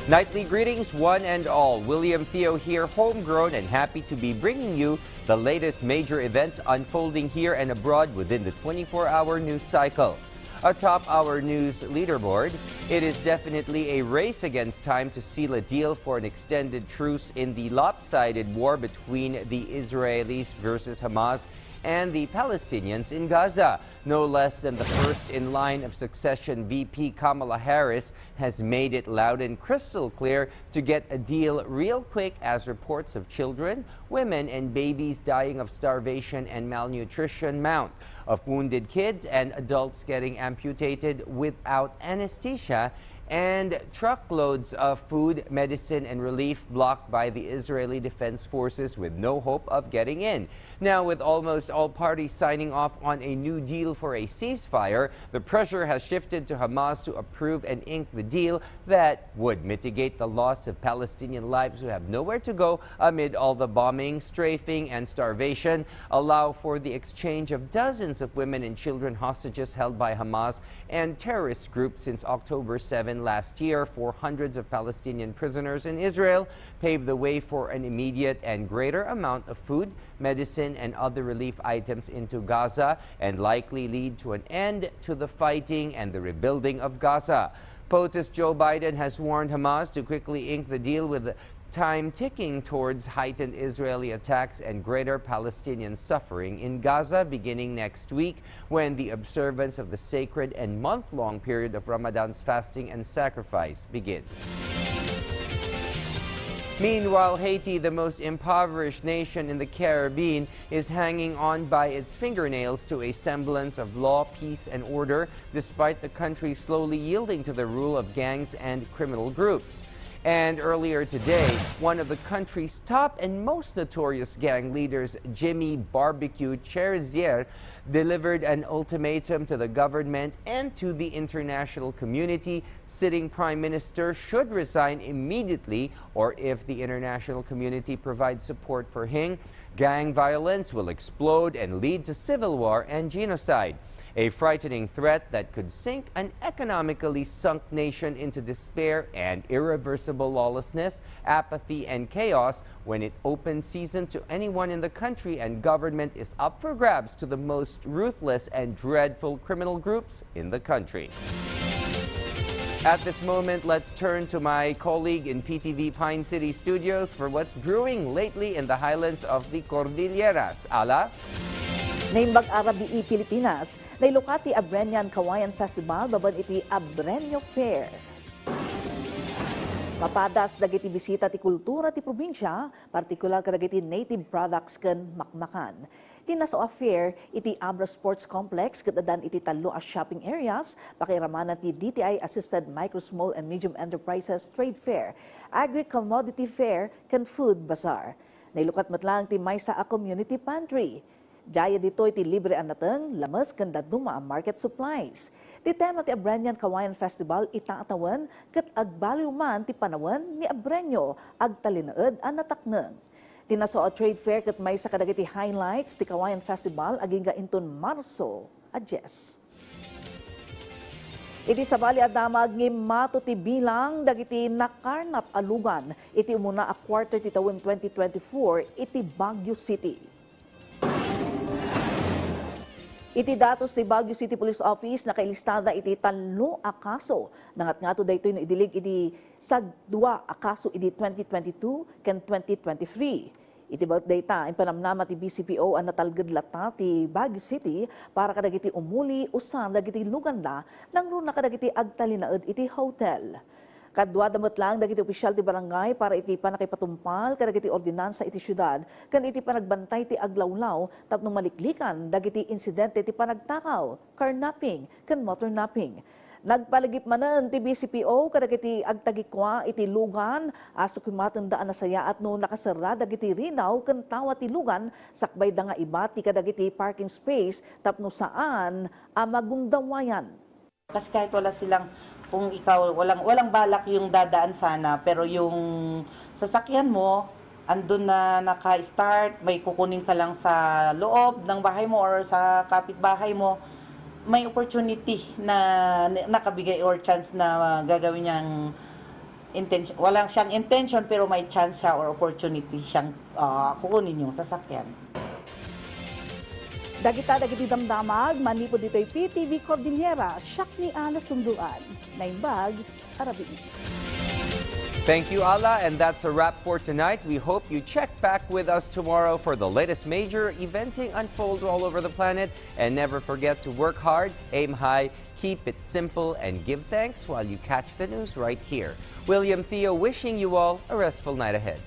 Nightly greetings, one and all. William Theo here, homegrown and happy to be bringing you the latest major events unfolding here and abroad within the 24-hour news cycle. Atop our news leaderboard, it is definitely a race against time to seal a deal for an extended truce in the lopsided war between the Israelis versus Hamas and the Palestinians in Gaza. No less than the first in line of succession, VP Kamala Harris has made it loud and crystal clear to get a deal real quick as reports of children, women, and babies dying of starvation and malnutrition mount, of wounded kids and adults getting amputated without anesthesia, and truckloads of food, medicine, and relief blocked by the Israeli Defense Forces with no hope of getting in. Now, with almost all parties signing off on a new deal for a ceasefire, the pressure has shifted to Hamas to approve and ink the deal that would mitigate the loss of Palestinian lives who have nowhere to go amid all the bombing, strafing, and starvation, allow for the exchange of dozens of women and children hostages held by Hamas and terrorist groups since October 7 last year for hundreds of Palestinian prisoners in Israel, pave the way for an immediate and greater amount of food, medicine, and other relief items into Gaza, and likely lead to an end to the fighting and the rebuilding of Gaza. POTUS Joe Biden has warned Hamas to quickly ink the deal with time ticking towards heightened Israeli attacks and greater Palestinian suffering in Gaza beginning next week when the observance of the sacred and month-long period of Ramadan's fasting and sacrifice begins. Meanwhile, Haiti, the most impoverished nation in the Caribbean, is hanging on by its fingernails to a semblance of law, peace, and order, despite the country slowly yielding to the rule of gangs and criminal groups. And earlier today, one of the country's top and most notorious gang leaders, Jimmy Barbecue Cherzier, delivered an ultimatum to the government and to the international community. Sitting prime minister should resign immediately, or if the international community provides support for him, gang violence will explode and lead to civil war and genocide. A frightening threat that could sink an economically sunk nation into despair and irreversible lawlessness, apathy, and chaos when it opens season to anyone in the country and government is up for grabs to the most ruthless and dreadful criminal groups in the country. At this moment, let's turn to my colleague in PTV Pine City Studios for what's brewing lately in the highlands of the Cordilleras. Ala? Naimbag Arabi Pilipinas, nailukat ti Arbanian Kawayan Festival baban iti Abrenyo Fair. Mapadas dagiti bisita ti kultura ti probinsya, partikular kadagiti native products ken makmakan. Tinaso a fair iti Abra Sports Complex kadadan iti talo a shopping areas, pakiramanan ti DTI Assisted Micro, Small and Medium Enterprises Trade Fair, Agri-Commodity Fair ken Food Bazaar. Nailukat matlang ti Maysa a Community Pantry. Daya dito iti libre anateng lamas kanda duma market supplies. Ti tema ti Arbanian Kawayan Festival itaatawan ket agbaliw man ti panawan ni Abrenyo agtalinaed anatakneng. Tinaso a trade fair ket may sa kadagiti highlights ti Kawayan Festival aging inton Marso a Jes. Iti sabali adamag ng mato ti bilang dagiti nakarnap alugan iti umuna a quarter ti taon 2024 iti Baguio City. Iti datos ti Baguio City Police Office nakailistada iti 3 akaso. Nangat nga to daytoy no idilig iti sagdua akaso iti 2022 ken 2023. Iti bawat data impanamnama ti BCPO ang natalged lata ti Baguio City para kadagiti umuli usan dagiti luganda nang runa kadagiti agtalinaed iti hotel. Kadwa damot lang dagiti opisyal ti barangay para iti panakipatumpal kadagiti ordinansa iti syudad ken iti panagbantay ti aglawlaw tapno maliklikan dagiti insidente ti panagtakaw, carnapping ken motor napping. Nagpalagip manen ti BCPO kadagiti agtagikwa iti lugan aso kumatendaan na sayaat no nakasara dagiti rinaw ken tawa ti lugan sakbay da nga iba ti kadagiti parking space tapno saan amagungdawayan. Kasi kahit wala silang kung ikaw walang balak yung dadaan sana pero yung sasakyan mo andun na naka-start, may kukunin ka lang sa loob ng bahay mo or sa kapitbahay mo, may opportunity na nakabigay or chance na gagawin niyang walang siyang intention pero may chance siya or opportunity siyang kukunin yung sasakyan. Dagita dagiti damdamag, manipod dito'y PTV Cordillera, siyak ni Ala Sunduan. Naimbag, Arabi. Thank you, Ala, and that's a wrap for tonight. We hope you check back with us tomorrow for the latest major eventing unfold all over the planet. And never forget to work hard, aim high, keep it simple, and give thanks while you catch the news right here. William Theo wishing you all a restful night ahead.